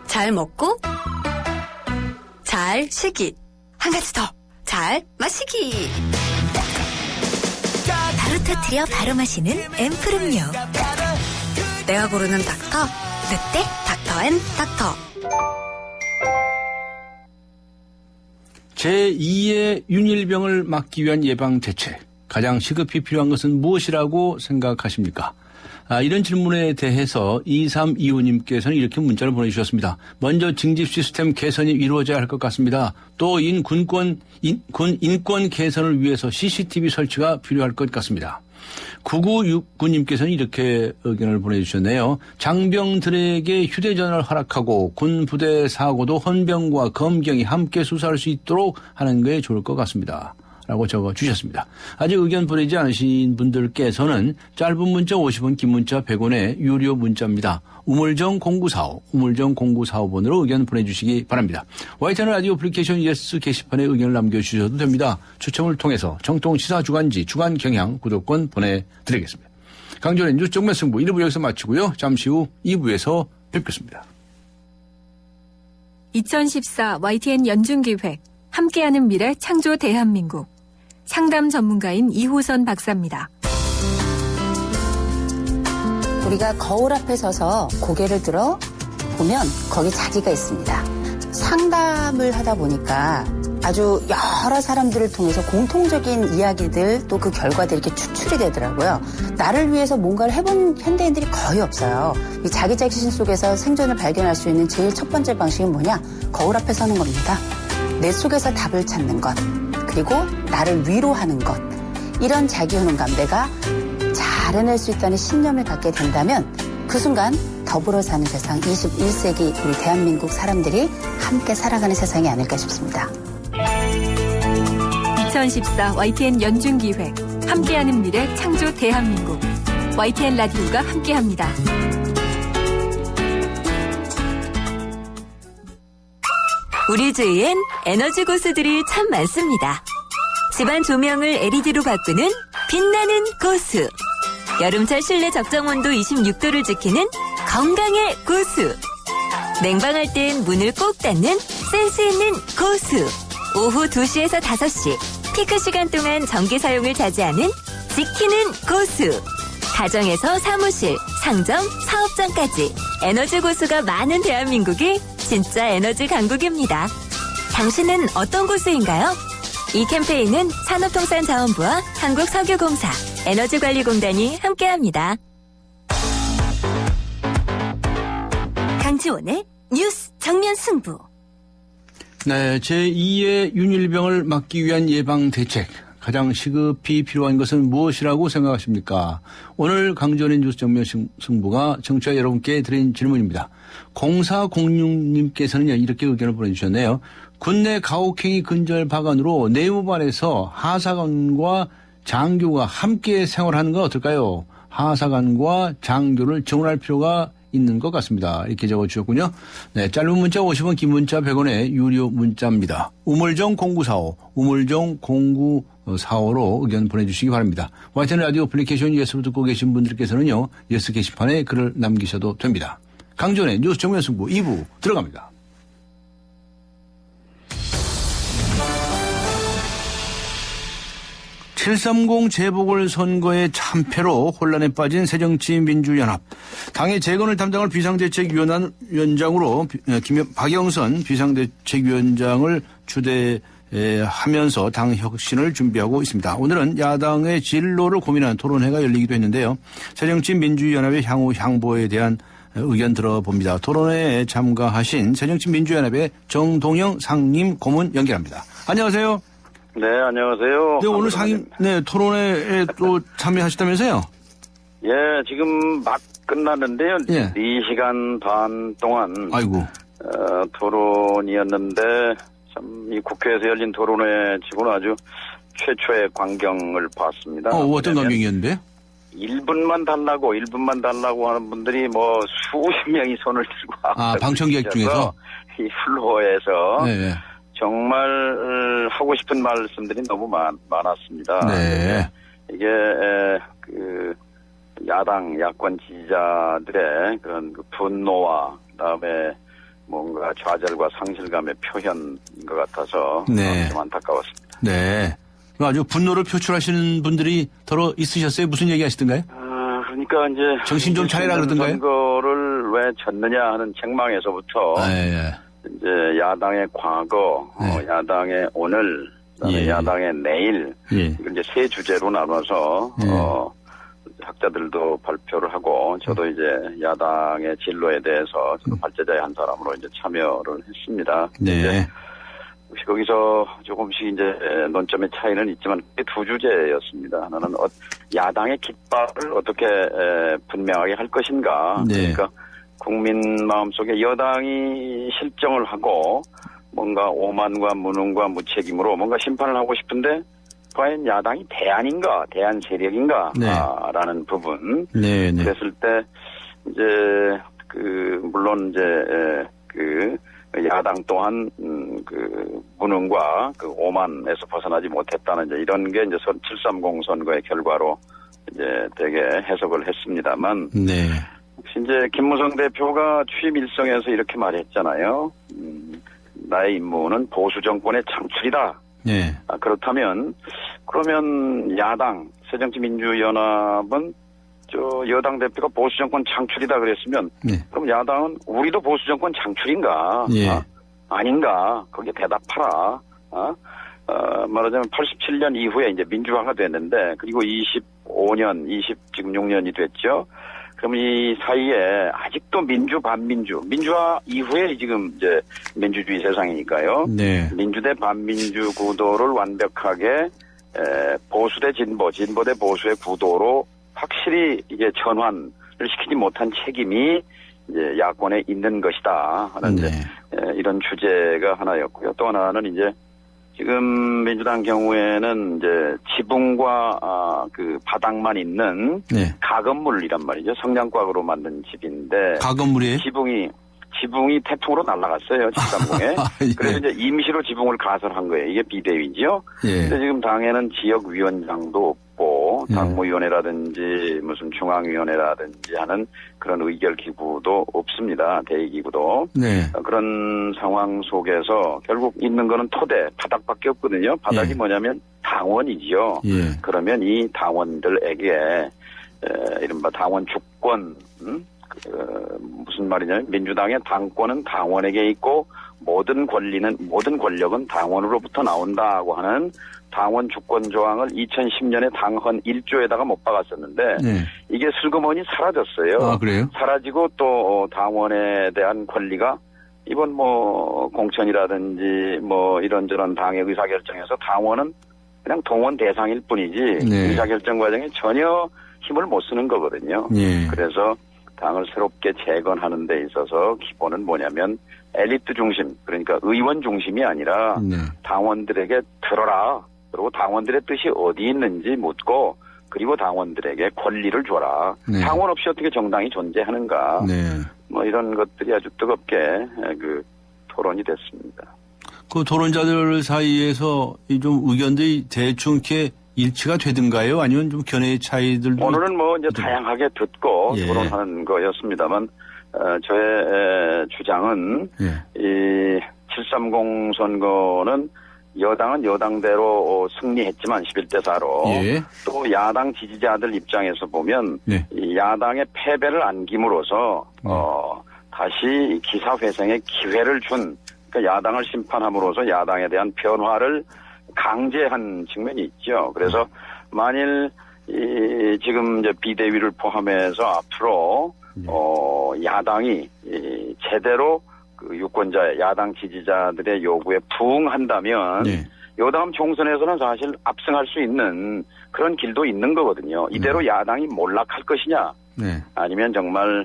잘 먹고 잘 쉬기. 한 가지 더. 잘 마시기. 바로 터뜨려 바로 마시는 앰플음료. 내가 고르는 닥터. 늑대 닥터앤닥터. 제2의 윤일병을 막기 위한 예방 대책. 가장 시급히 필요한 것은 무엇이라고 생각하십니까? 이런 질문에 대해서 2325님께서는 이렇게 문자를 보내주셨습니다. 먼저 징집 시스템 개선이 이루어져야 할 것 같습니다. 또 군 인권 개선을 위해서 CCTV 설치가 필요할 것 같습니다. 9969님께서는 이렇게 의견을 보내주셨네요. 장병들에게 휴대전화를 허락하고 군 부대 사고도 헌병과 검경이 함께 수사할 수 있도록 하는 게 좋을 것 같습니다. 라고 적어주셨습니다. 아직 의견 보내지 않으신 분들께서는 짧은 문자 50원, 긴 문자 100원의 유료 문자입니다. 우물정 0945, 우물정 0945번으로 의견 보내주시기 바랍니다. YTN 라디오 애플리케이션 예스 게시판에 의견을 남겨주셔도 됩니다. 추첨을 통해서 정통 시사 주간지 주간 경향 구독권 보내드리겠습니다. 강조의 뉴스 정면 승부 1부 여기서 마치고요. 잠시 후 2부에서 뵙겠습니다. 2014 YTN 연중기획 함께하는 미래 창조 대한민국 상담 전문가인 이호선 박사입니다. 우리가 거울 앞에 서서 고개를 들어 보면 거기 자기가 있습니다. 상담을 하다 보니까 아주 여러 사람들을 통해서 공통적인 이야기들 또 그 결과들이 이렇게 추출이 되더라고요. 나를 위해서 뭔가를 해본 현대인들이 거의 없어요. 이 자기 자신 속에서 생존을 발견할 수 있는 제일 첫 번째 방식은 뭐냐? 거울 앞에 서는 겁니다. 내 속에서 답을 찾는 것, 그리고 나를 위로하는 것, 이런 자기효능감, 내가 잘 해낼 수 있다는 신념을 갖게 된다면 그 순간 더불어 사는 세상, 21세기 우리 대한민국 사람들이 함께 살아가는 세상이 아닐까 싶습니다. 2014 YTN 연중기획 함께하는 미래 창조 대한민국 YTN 라디오가 함께합니다. 우리 주위엔 에너지 고수들이 참 많습니다. 집안 조명을 LED로 바꾸는 빛나는 고수. 여름철 실내 적정 온도 26도를 지키는 건강의 고수. 냉방할 땐 문을 꼭 닫는 센스 있는 고수. 오후 2시에서 5시 피크 시간 동안 전기 사용을 자제하는 지키는 고수. 가정에서 사무실, 상점, 사업장까지 에너지 고수가 많은 대한민국이 진짜 에너지 강국입니다. 당신은 어떤 고수인가요? 이 캠페인은 산업통상자원부와 한국석유공사, 에너지관리공단이 함께합니다. 강지원의 뉴스 정면 승부. 네, 제2의 윤일병을 막기 위한 예방 대책. 가장 시급히 필요한 것은 무엇이라고 생각하십니까? 오늘 강지원의 뉴스 정면 승부가 청취자 여러분께 드린 질문입니다. 0406님께서는 이렇게 의견을 보내주셨네요. 군내 가혹행위 근절 방안으로 내무반에서 하사관과 장교가 함께 생활하는 건 어떨까요? 하사관과 장교를 지원할 필요가 있는 것 같습니다. 이렇게 적어주셨군요. 네, 짧은 문자 50원, 긴 문자 100원의 유료 문자입니다. 우물정 0945, 우물정 0945로 의견 보내주시기 바랍니다. YTN 라디오 애플리케이션 예스로 듣고 계신 분들께서는요, 예스 게시판에 글을 남기셔도 됩니다. 강전의 뉴스 정면 승부 2부 들어갑니다. (730) 재보궐선거의 참패로 혼란에 빠진 새정치민주연합. 당의 재건을 담당할 비상대책위원장으로 박영선 비상대책위원장을 추대하면서 당 혁신을 준비하고 있습니다. 오늘은 야당의 진로를 고민하는 토론회가 열리기도 했는데요. 새정치민주연합의 향후 향보에 대한 의견 들어봅니다. 토론회에 참가하신 새정치민주연합의 정동영 상임 고문 연결합니다. 안녕하세요. 네, 안녕하세요. 네, 오늘 상임, 네, 토론회에 또 참여하셨다면서요? 예, 지금 막 끝났는데요. 예. 2시간 반 동안. 아이고. 토론이었는데, 참, 이 국회에서 열린 토론회 치고는 아주 최초의 광경을 봤습니다. 어떤 광경이었는데요? 1분만 달라고 하는 분들이 뭐 수십 명이 손을 들고. 방청객 중에서? 이 플로어에서. 네. 정말 하고 싶은 말씀들이 너무 많았습니다. 네. 이게 야권 지지자들의 그런 분노와 그다음에 뭔가 좌절과 상실감의 표현인 것 같아서 네. 좀 안타까웠습니다. 네. 아주 분노를 표출하시는 분들이 더러 있으셨어요? 무슨 얘기 하시던가요? 그러니까 이제 정신 좀 차리라 그러던가요? 선거를 왜 졌느냐 하는 책망에서부터. 네. 이제 야당의 과거, 네. 야당의 오늘, 그다음에 예. 야당의 내일, 이걸 이제 세 주제로 나눠서 학자들도 발표를 하고 저도 이제 야당의 진로에 대해서 저도 발제자의 한 사람으로 이제 참여를 했습니다. 네. 혹시 거기서 조금씩 이제 논점의 차이는 있지만 두 주제였습니다. 하나는 야당의 깃발을 어떻게 분명하게 할 것인가. 네. 그러니까 국민 마음속에 여당이 실정을 하고 뭔가 오만과 무능과 무책임으로 뭔가 심판을 하고 싶은데 과연 야당이 대안인가, 대안 세력인가, 네. 라는 부분. 네. 그랬을 때 이제 물론 이제 야당 또한 무능과 오만에서 벗어나지 못했다는 이제 이런 게 이제 730 선거의 결과로 이제 되게 해석을 했습니다만. 네. 혹시 이제 김무성 대표가 취임 일성에서 이렇게 말했잖아요. 나의 임무는 보수 정권의 창출이다. 네. 그렇다면 그러면 야당 새정치민주연합은 여당 대표가 보수 정권 창출이다 그랬으면 네. 그럼 야당은 우리도 보수 정권 창출인가? 예. 아닌가? 거기에 대답하라. 말하자면 87년 이후에 이제 민주화가 됐는데 그리고 25년, 지금 6년이 됐죠. 그럼 이 사이에 아직도 민주 반민주, 민주화 이후에 지금 이제 민주주의 세상이니까요. 네. 민주 대 반민주 구도를 완벽하게 보수 대 진보, 진보 대 보수의 구도로 확실히 이게 전환을 시키지 못한 책임이 이제 야권에 있는 것이다 하는 네. 이제 이런 주제가 하나였고요. 또 하나는 이제 지금 민주당 경우에는 이제 지붕과 그 바닥만 있는 네. 가건물이란 말이죠. 성냥곽으로 만든 집인데 가건물이에요? 지붕이 태풍으로 날아갔어요. 집담봉에. 예. 그래서 이제 임시로 지붕을 가설한 거예요. 이게 비대위죠. 예. 근데 지금 당에는 지역위원장도 없고 당무위원회라든지 무슨 중앙위원회라든지 하는 그런 의결기구도 없습니다. 대의기구도. 네. 그런 상황 속에서 결국 있는 거는 토대, 바닥밖에 없거든요. 바닥이 예. 뭐냐면 당원이지요. 예. 그러면 이 당원들에게 이른바 당원 주권, 무슨 말이냐면 민주당의 당권은 당원에게 있고 모든 권력은 당원으로부터 나온다고 하는 당원 주권 조항을 2010년에 당헌 1조에다가 못 박았었는데 네. 이게 슬그머니 사라졌어요. 아, 그래요? 사라지고 또 당원에 대한 권리가 이번 뭐 공천이라든지 뭐 이런저런 당의 의사결정에서 당원은 그냥 동원 대상일 뿐이지 네. 의사결정 과정에 전혀 힘을 못 쓰는 거거든요. 네. 그래서 당을 새롭게 재건하는 데 있어서 기본은 뭐냐면 엘리트 중심, 그러니까 의원 중심이 아니라 네. 당원들에게 들어라. 그리고 당원들의 뜻이 어디 있는지 묻고 그리고 당원들에게 권리를 줘라. 네. 당원 없이 어떻게 정당이 존재하는가. 네. 뭐 이런 것들이 아주 뜨겁게 그 토론이 됐습니다. 그 토론자들 사이에서 이 좀 의견들이 대충 이렇게 일치가 되든가요? 아니면 좀 견해의 차이들도? 오늘은 뭐 이제 다양하게 듣고 예. 토론하는 거였습니다만, 저의 주장은 예. 이 730 선거는 여당은 여당대로 승리했지만 11대 4로 예. 또 야당 지지자들 입장에서 보면 네. 이 야당의 패배를 안김으로써 다시 기사회생의 기회를 준 그러니까 야당을 심판함으로써 야당에 대한 변화를 강제한 측면이 있죠. 그래서 만일 지금 이제 비대위를 포함해서 앞으로 야당이 제대로 그 유권자 야당 지지자들의 요구에 부응한다면 네. 여당 총선에서는 사실 압승할 수 있는 그런 길도 있는 거거든요. 이대로 야당이 몰락할 것이냐 네. 아니면 정말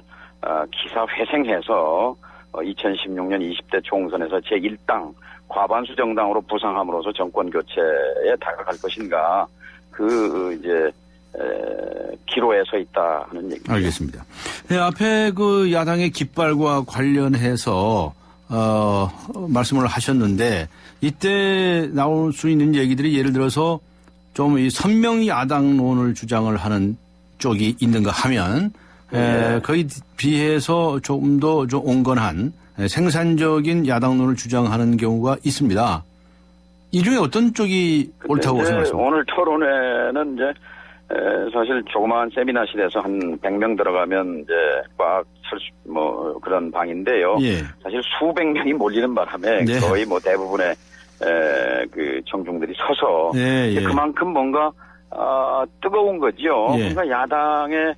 기사회생해서 2016년 20대 총선에서 제1당 과반수 정당으로 부상함으로써 정권 교체에 다가갈 것인가 이제 기로에 서 있다 하는 얘기입니다. 알겠습니다. 네, 앞에 그 야당의 깃발과 관련해서 말씀을 하셨는데 이때 나올 수 있는 얘기들이 예를 들어서 좀 이 선명 야당론을 주장을 하는 쪽이 있는가 하면 거기에 비해서 조금 더 좀 온건한 생산적인 야당론을 주장하는 경우가 있습니다. 이 중에 어떤 쪽이 옳다고 생각하십니까? 오늘 토론회는 이제 사실 조그마한 세미나실에서 한 100명 들어가면 이제 꽉 찰 그런 방인데요. 예. 사실 수백 명이 몰리는 바람에 네. 거의 뭐 대부분의 그 청중들이 서서 예. 그만큼 뭔가 뜨거운 거죠. 예. 그러니까 야당의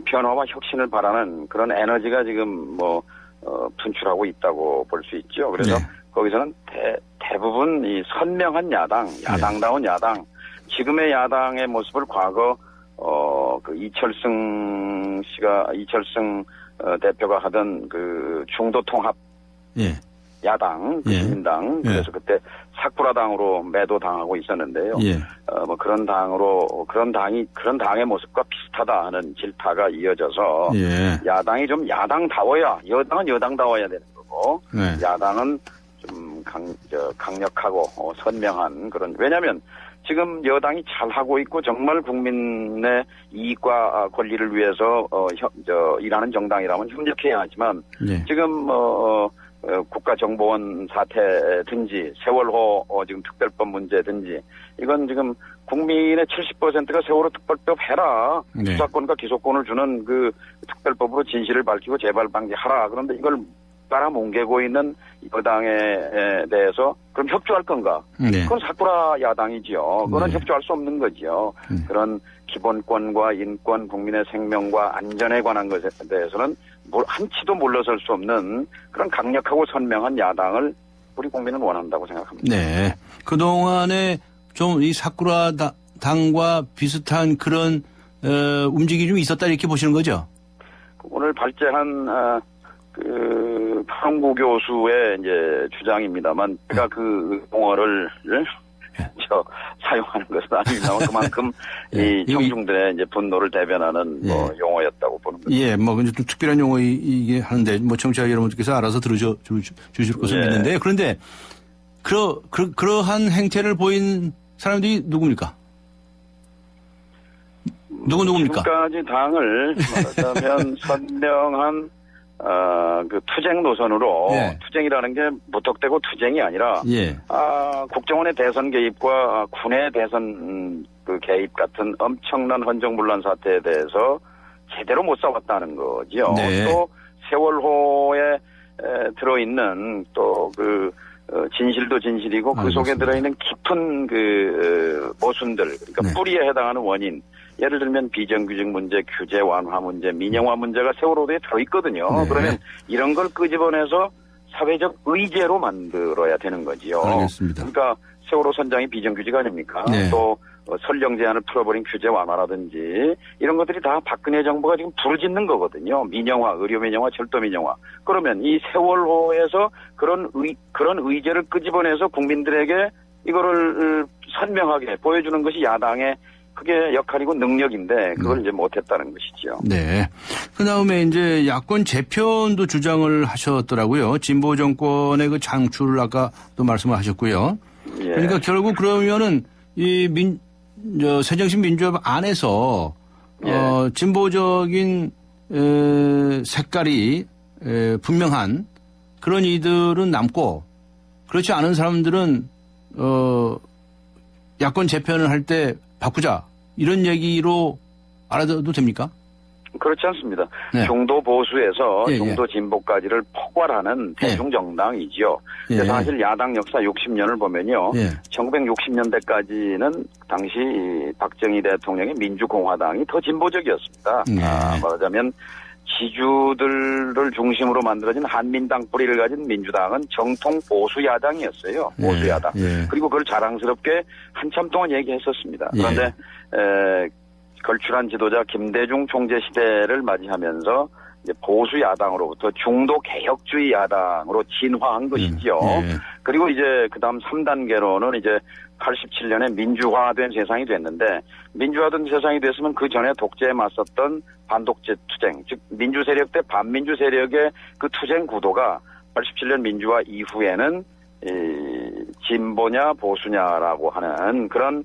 변화와 혁신을 바라는 그런 에너지가 지금 분출하고 있다고 볼 수 있죠. 그래서 네. 거기서는 대부분 이 선명한 야당다운 야당, 지금의 야당의 모습을 과거 그 이철승 대표가 하던 그 중도통합 예. 야당, 예. 국민당, 예. 그래서 그때 사쿠라당으로 매도당하고 있었는데요. 예. 그런 당의 모습과 비슷하다 하는 질타가 이어져서 예. 야당이 좀 야당다워야, 여당은 여당다워야 되는 거고, 네. 야당은 좀 강력하고 선명한 그런, 왜냐하면 지금 여당이 잘하고 있고 정말 국민의 이익과 권리를 위해서 일하는 정당이라면 협력해야 하지만 예. 지금 국가정보원 사태든지 세월호 지금 특별법 문제든지 이건 지금 국민의 70%가 세월호 특별법 해라. 네. 수사권과 기소권을 주는 그 특별법으로 진실을 밝히고 재발 방지하라. 그런데 이걸 빨아뭉개고 있는 여당에 대해서 그럼 협조할 건가? 네. 그건 사쿠라 야당이지요. 그거는 네. 협조할 수 없는 거지요. 그런 기본권과 인권, 국민의 생명과 안전에 관한 것에 대해서는 한치도 물러설 수 없는 그런 강력하고 선명한 야당을 우리 국민은 원한다고 생각합니다. 네. 그동안에 좀 이 사쿠라 당과 비슷한 그런 움직임이 좀 있었다 이렇게 보시는 거죠? 오늘 발제한 파롱구 교수의 이제 주장입니다만 제가 그 용어를 사용하는 것은 아닙니다만 그만큼 이 청중들의 이제 분노를 대변하는 뭐 용어였다고 보는 거죠. 예, 뭐 좀 특별한 용어이게 하는데 뭐 청취자 여러분들께서 알아서 들으셔 주실 것을 믿는데 그런데 그러한 행태를 보인 사람들이 누굽니까? 누굽니까? 지금까지 당을 말하자면 선명한 그 투쟁 노선으로 투쟁이라는 게 무턱대고 투쟁이 아니라 국정원의 대선 개입과 군의 대선 그 개입 같은 엄청난 헌정분란 사태에 대해서 제대로 못 싸웠다는 거지요. 네. 또 세월호에 들어있는 또 그 진실도 진실이고 그 속에 들어있는 깊은 그 모순들, 그러니까 뿌리에 해당하는 원인. 예를 들면 비정규직 문제, 규제 완화 문제, 민영화 문제가 세월호에 들어있거든요. 네. 그러면 이런 걸 끄집어내서 사회적 의제로 만들어야 되는 거지요. 알겠습니다. 그러니까 세월호 선장이 비정규직 아닙니까? 네. 또 설령 제한을 풀어버린 규제 완화라든지 이런 것들이 다 박근혜 정부가 지금 부르짖는 거거든요. 민영화, 의료 민영화, 철도 민영화. 그러면 이 세월호에서 그런 의제를 끄집어내서 국민들에게 이거를 선명하게 보여주는 것이 야당의 그게 역할이고 능력인데 그걸 이제 못했다는 것이죠. 네. 그 다음에 이제 야권 재편도 주장을 하셨더라고요. 진보 정권의 그 장출을 아까도 말씀을 하셨고요. 예. 그러니까 결국 그러면은 이 새정신 민주화법 안에서 진보적인 색깔이 분명한 그런 이들은 남고 그렇지 않은 사람들은 야권 재편을 할 때 바꾸자 이런 얘기로 알아도 됩니까? 그렇지 않습니다. 네. 중도 보수에서 예, 중도 진보까지를 포괄하는 대중정당이지요. 사실 야당 역사 60년을 보면요. 1960년대까지는 당시 박정희 대통령의 민주공화당이 더 진보적이었습니다. 말하자면 지주들을 중심으로 만들어진 한민당 뿌리를 가진 민주당은 정통 보수야당이었어요. 보수야당. 그리고 그걸 자랑스럽게 한참 동안 얘기했었습니다. 그런데 걸출한 지도자 김대중 총재 시대를 맞이하면서 이제 보수야당으로부터 중도 개혁주의 야당으로 진화한 것이지요. 그리고 이제 그다음 3단계로는 이제 87년에 민주화된 세상이 됐는데 민주화된 세상이 됐으면 그 전에 독재에 맞섰던 반독재 투쟁, 즉 민주 세력 대 반민주 세력의 그 투쟁 구도가 87년 민주화 이후에는 진보냐 보수냐라고 하는 그런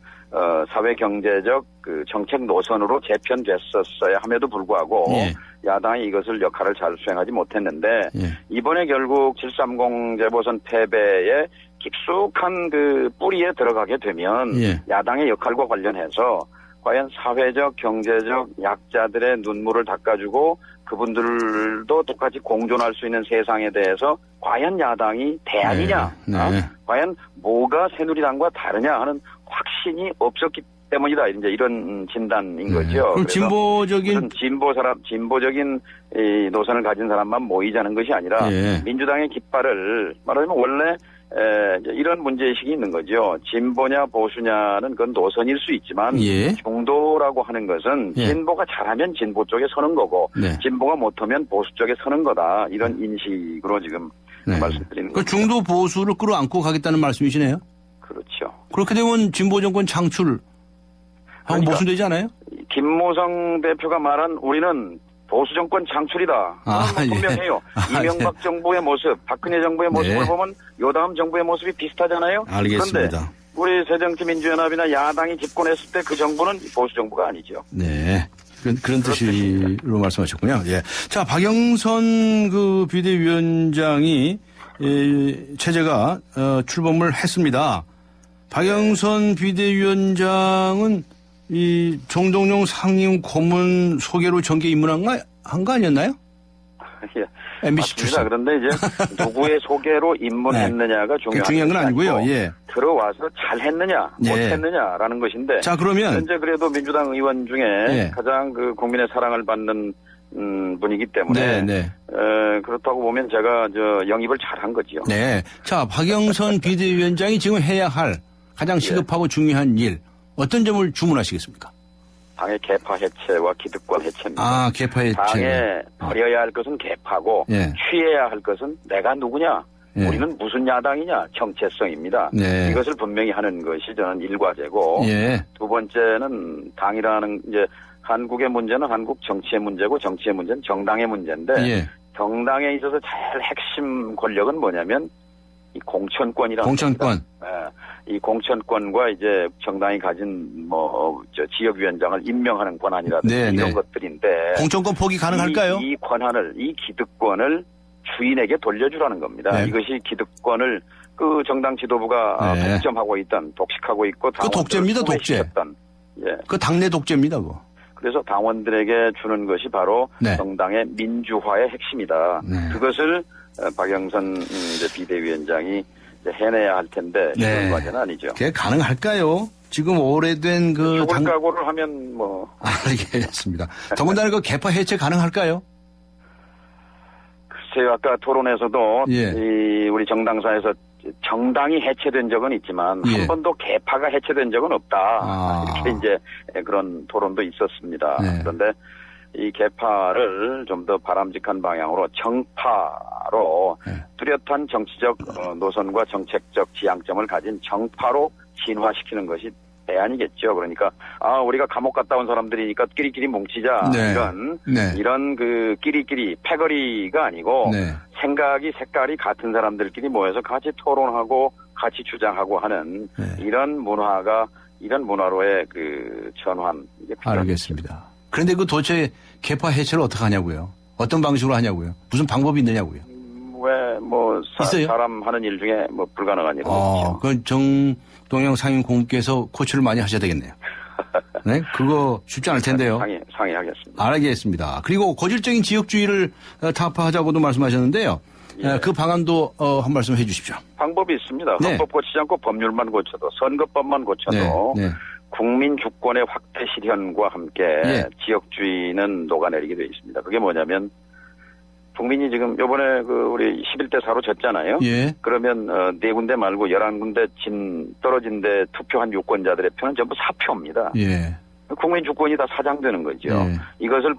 사회 경제적 그 정책 노선으로 재편됐었어야 함에도 불구하고 야당이 이것을 역할을 잘 수행하지 못했는데 이번에 결국 730 재보선 패배에 깊숙한 그 뿌리에 들어가게 되면 야당의 역할과 관련해서 과연 사회적 경제적 약자들의 눈물을 닦아주고 그분들도 똑같이 공존할 수 있는 세상에 대해서 과연 야당이 대안이냐 과연 뭐가 새누리당과 다르냐 하는 확신이 없었기 때문이다. 이제 이런 진단인 거죠. 그럼 진보적인 진보적인 이 노선을 가진 사람만 모이자는 것이 아니라 민주당의 깃발을 말하자면 원래 이런 문제의식이 있는 거죠. 진보냐 보수냐는 그건 노선일 수 있지만 중도라고 하는 것은 진보가 잘하면 진보 쪽에 서는 거고 진보가 못하면 보수 쪽에 서는 거다. 이런 인식으로 지금 말씀드리는 거죠. 중도 보수를 끌어안고 가겠다는 말씀이시네요. 그렇죠. 그렇게 되면 진보 정권 창출 하고 모순되지 않아요? 김무성 대표가 말한 우리는 보수 정권 창출이다. 분명해요. 이명박 정부의 모습, 박근혜 정부의 모습을 보면 요다음 정부의 모습이 비슷하잖아요. 알겠습니다. 그런데 우리 새정치민주연합이나 야당이 집권했을 때 그 정부는 보수 정부가 아니죠. 네. 그런 뜻으로 말씀하셨군요. 자, 박영선 그 비대위원장이 체제가 출범을 했습니다. 박영선 비대위원장은 이 정동영 상임 고문 소개로 정계 입문한 거 아니었나요? 예. MBC 출신. 그런데 이제 누구의 소개로 입문했느냐가 중요한 건 아니고요. 예. 들어와서 잘했느냐, 못했느냐라는 것인데. 자, 그러면 현재 그래도 민주당 의원 중에 가장 그 국민의 사랑을 받는 분이기 때문에 그렇다고 보면 제가 영입을 잘한 거죠. 네. 자, 박영선 비대위원장이 지금 해야 할 가장 시급하고 중요한 일 어떤 점을 주문하시겠습니까? 당의 계파 해체와 기득권 해체입니다. 아, 계파 해체. 당에 버려야 할 것은 계파고 취해야 할 것은 내가 누구냐. 우리는 무슨 야당이냐. 정체성입니다. 이것을 분명히 하는 것이 저는 일과제고 두 번째는 당이라는 이제 한국의 문제는 한국 정치의 문제고 정치의 문제는 정당의 문제인데 정당에 있어서 제일 핵심 권력은 뭐냐면 이 공천권이라는 공천권. 이 공천권과 이제 정당이 가진 지역위원장을 임명하는 권한이라든지 이런 것들인데 공천권 포기 가능할까요? 이 권한을 이 기득권을 주인에게 돌려주라는 겁니다. 이것이 기득권을 그 정당 지도부가 독점하고 있던 독식하고 있고 그 독재입니다. 독재. 그 당내 독재입니다. 그거. 그래서 당원들에게 주는 것이 바로 정당의 민주화의 핵심이다. 그것을 박영선 비대위원장이 해내야 할 텐데 쉬운 과제는 아니죠. 그게 가능할까요? 지금 오래된 그 죽을 각오를 하면 뭐 알겠습니다. 더군다나 그 계파 해체 가능할까요? 글쎄요, 아까 토론에서도 이 우리 정당사에서 정당이 해체된 적은 있지만 한 번도 계파가 해체된 적은 없다. 이렇게 이제 그런 토론도 있었습니다. 그런데 이 계파를 좀 더 바람직한 방향으로 정파로 뚜렷한 정치적 노선과 정책적 지향점을 가진 정파로 진화시키는 것이 대안이겠죠. 그러니까 우리가 감옥 갔다 온 사람들이니까 끼리끼리 뭉치자 이런 그 끼리끼리 패거리가 아니고 생각이 색깔이 같은 사람들끼리 모여서 같이 토론하고 같이 주장하고 하는 이런 문화로의 그 전환. 알겠습니다. 그런데 그 도대체 계파 해체를 어떻게 하냐고요? 어떤 방식으로 하냐고요? 무슨 방법이 있느냐고요? 있어요? 사람 하는 일 중에 불가능한 일은 없죠. 그건 정동영 상임고문께서 코치를 많이 하셔야 되겠네요. 네? 그거 쉽지 않을 텐데요. 상의하겠습니다. 알겠습니다. 그리고 고질적인 지역주의를 타파하자고도 말씀하셨는데요. 그 방안도 한 말씀 해 주십시오. 방법이 있습니다. 헌법 고치지 않고 법률만 고쳐도 선거법만 고쳐도 국민 주권의 확대 실현과 함께 지역주의는 녹아내리게 되어 있습니다. 그게 뭐냐면 국민이 지금 요번에 우리 11대 4로 졌잖아요. 그러면 4군데 말고 11군데 떨어진 데 투표한 유권자들의 표는 전부 사표입니다. 국민 주권이 다 사장되는 거죠. 이것을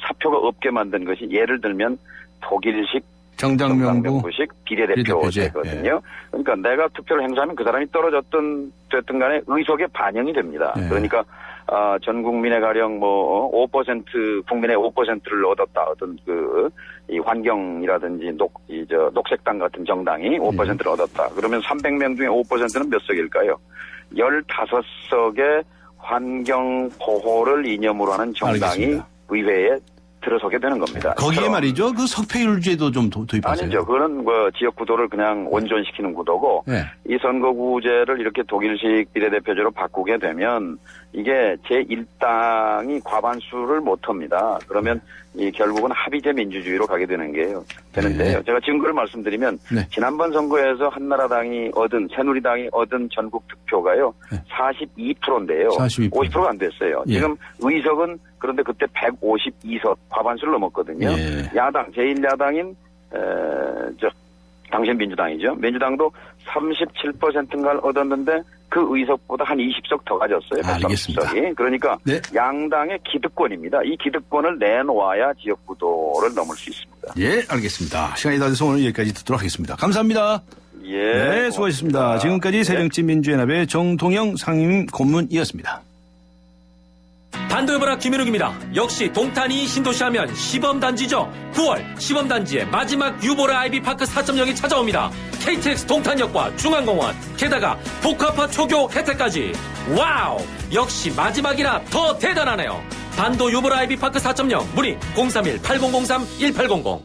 사표가 없게 만든 것이 예를 들면 독일식 정당명부식 비례대표제거든요. 그러니까 내가 투표를 행사하면 그 사람이 됐든 간에 의석에 반영이 됩니다. 그러니까 전 국민의 가령 5% 국민의 5%를 얻었다. 어떤 이 환경이라든지 녹색당 같은 정당이 5%를 얻었다. 그러면 300명 중에 5%는 몇 석일까요? 15석의 환경 보호를 이념으로 하는 정당이 의회에 들어서게 되는 겁니다. 거기에 말이죠. 그 석패율제도 좀 도입하세요. 아니죠. 그거는 지역 구도를 그냥 온전시키는 구도고 이 선거구제를 이렇게 독일식 비례대표제로 바꾸게 되면 이게 제1당이 과반수를 못합니다. 그러면 결국은 합의제 민주주의로 가게 되는데요. 제가 증거를 말씀드리면 지난번 선거에서 한나라당이 새누리당이 얻은 전국 득표가요. 42%인데요. 50%가 안 됐어요. 지금 의석은 그런데 그때 152석 과반수를 넘었거든요. 제1야당인 당시 민주당이죠. 민주당도 37%인가를 얻었는데 그 의석보다 한 20석 더 가졌어요. 130석이. 그러니까 양당의 기득권입니다. 이 기득권을 내놓아야 지역구도를 넘을 수 있습니다. 알겠습니다. 시간이 다 돼서 오늘 여기까지 듣도록 하겠습니다. 감사합니다. 수고하셨습니다. 고맙습니다. 지금까지 새정치민주연합의 정동영 상임고문이었습니다. 단도해보라 김현욱입니다. 역시 동탄이 신도시 하면 시범단지죠. 9월 시범단지의 마지막 유보라 아이비파크 4.0이 찾아옵니다. KTX 동탄역과 중앙공원, 게다가 복합화 초교 혜택까지. 와우! 역시 마지막이라 더 대단하네요. 단도 유보라 아이비파크 4.0 문의 031-8003-1800.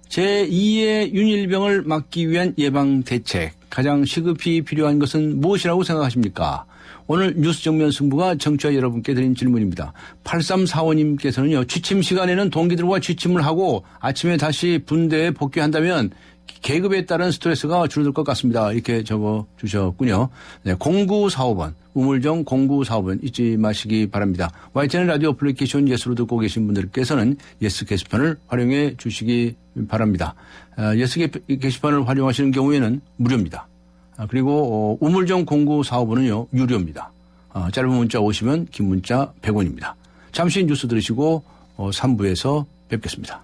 제2의 윤일병을 막기 위한 예방대책. 가장 시급히 필요한 것은 무엇이라고 생각하십니까? 오늘 뉴스 정면 승부가 청취자 여러분께 드린 질문입니다. 8345님께서는요. 취침 시간에는 동기들과 취침을 하고 아침에 다시 분대에 복귀한다면 계급에 따른 스트레스가 줄어들 것 같습니다. 이렇게 적어주셨군요. 네, 0945번 우물정 0945번 잊지 마시기 바랍니다. YTN 라디오 어플리케이션 예스로 듣고 계신 분들께서는 예스 게시판을 활용해 주시기 바랍니다. 예스 게시판을 활용하시는 경우에는 무료입니다. 그리고 우물정 0945번은요. 유료입니다. 짧은 문자 50원, 긴 문자 100원입니다. 잠시 뉴스 들으시고 3부에서 뵙겠습니다.